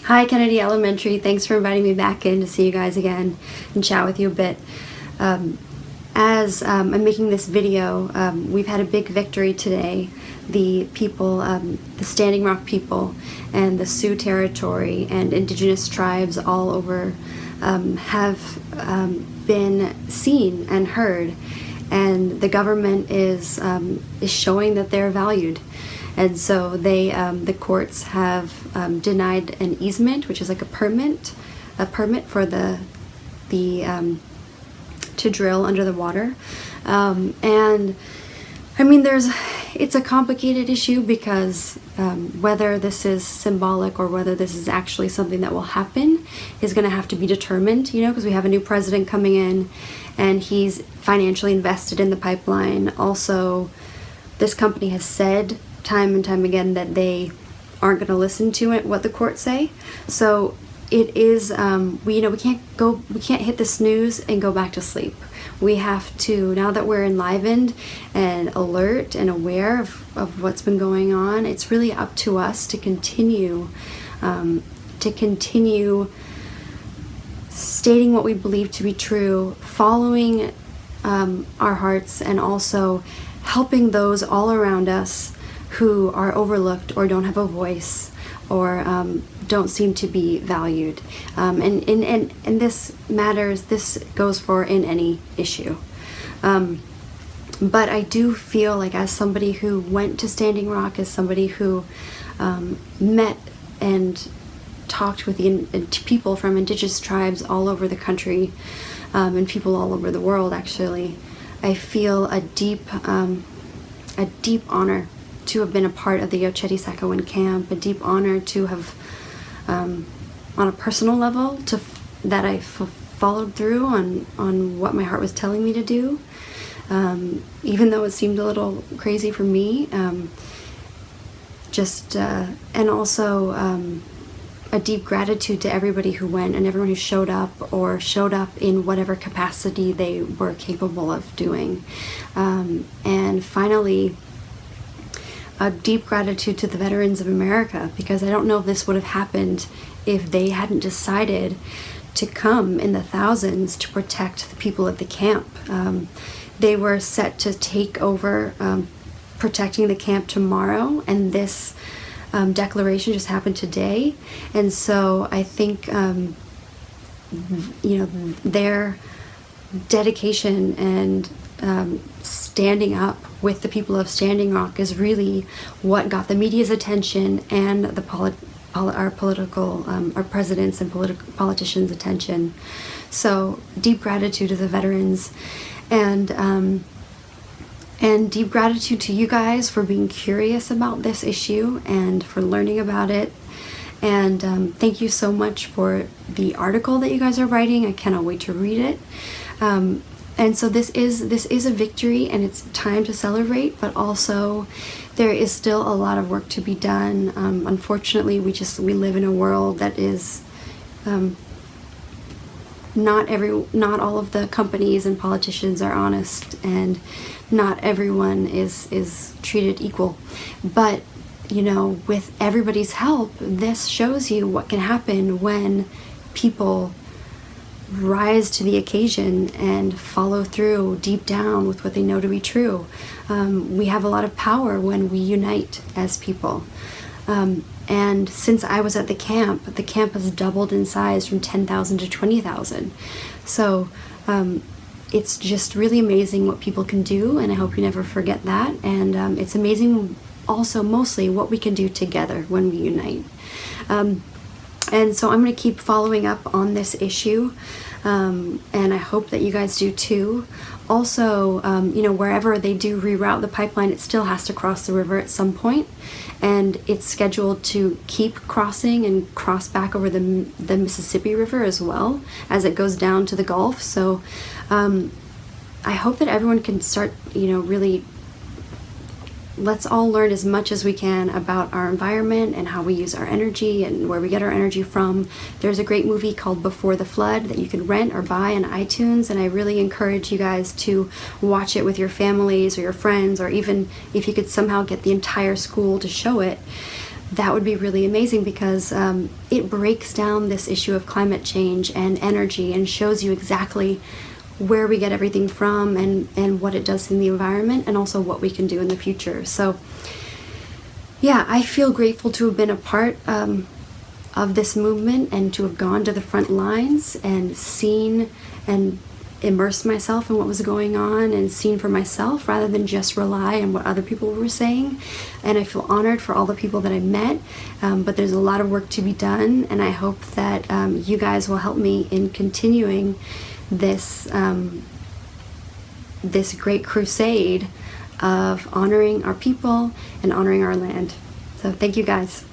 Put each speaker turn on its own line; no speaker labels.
Hi, Kennedy Elementary. Thanks for inviting me back in to see you guys again and chat with you a bit. As I'm making this video, we've had a big victory today. The people, the Standing Rock people and the Sioux Territory and indigenous tribes all over have been seen and heard, and the government is showing that they're valued. And so they, the courts have denied an easement, which is like a permit for the to drill under the water. And I mean, it's a complicated issue because whether this is symbolic or whether this is actually something that will happen is going to have to be determined, you know, because we have a new president coming in and he's financially invested in the pipeline. Also, this company has said time and time again that they aren't going to listen to it, what the courts say. So it is, we can't hit the snooze and go back to sleep. We have to, now that we're enlivened and alert and aware of what's been going on, it's really up to us to continue stating what we believe to be true, following our hearts, and also helping those all around us who are overlooked or don't have a voice or don't seem to be valued. And this matters, this goes for in any issue. But I do feel like, as somebody who went to Standing Rock, as somebody who met and talked with the people from indigenous tribes all over the country, and people all over the world actually, I feel a deep honor to have been a part of the Oceti-Sakowin camp, a deep honor to have, on a personal level, that I followed through on what my heart was telling me to do, even though it seemed a little crazy for me. And also a deep gratitude to everybody who went and everyone who showed up in whatever capacity they were capable of doing. And finally, a deep gratitude to the veterans of America, because I don't know if this would have happened if they hadn't decided to come in the thousands to protect the people at the camp. They were set to take over protecting the camp tomorrow, and this declaration just happened today. And so I think their dedication and standing up with the people of Standing Rock is really what got the media's attention and our presidents and politicians' attention. So deep gratitude to the veterans, and deep gratitude to you guys for being curious about this issue and for learning about it. And thank you so much for the article that you guys are writing. I cannot wait to read it. And so this is a victory, and it's time to celebrate, but also there is still a lot of work to be done. Unfortunately, we live in a world that is not all of the companies and politicians are honest, and not everyone is treated equal. But with everybody's help, this shows you what can happen when people rise to the occasion and follow through deep down with what they know to be true. We have a lot of power when we unite as people. And since I was at the camp has doubled in size from 10,000 to 20,000. So it's just really amazing what people can do, and I hope you never forget that. And it's amazing also mostly what we can do together when we unite. And so I'm going to keep following up on this issue, and I hope that you guys do too. Also, wherever they do reroute the pipeline, it still has to cross the river at some point, and it's scheduled to keep crossing and cross back over the Mississippi River as well as it goes down to the Gulf. So I hope that everyone can start, really, let's all learn as much as we can about our environment and how we use our energy and where we get our energy from. There's a great movie called Before the Flood that you can rent or buy on iTunes, and I really encourage you guys to watch it with your families or your friends, or even if you could somehow get the entire school to show it. that would be really amazing, because it breaks down this issue of climate change and energy and shows you exactly where we get everything from, and what it does in the environment, and also what we can do in the future. So yeah, I feel grateful to have been a part of this movement, and to have gone to the front lines and seen and immersed myself in what was going on, and seen for myself rather than just rely on what other people were saying. And I feel honored for all the people that I met, but there's a lot of work to be done, and I hope that you guys will help me in continuing this this great crusade of honoring our people and honoring our land. So thank you guys.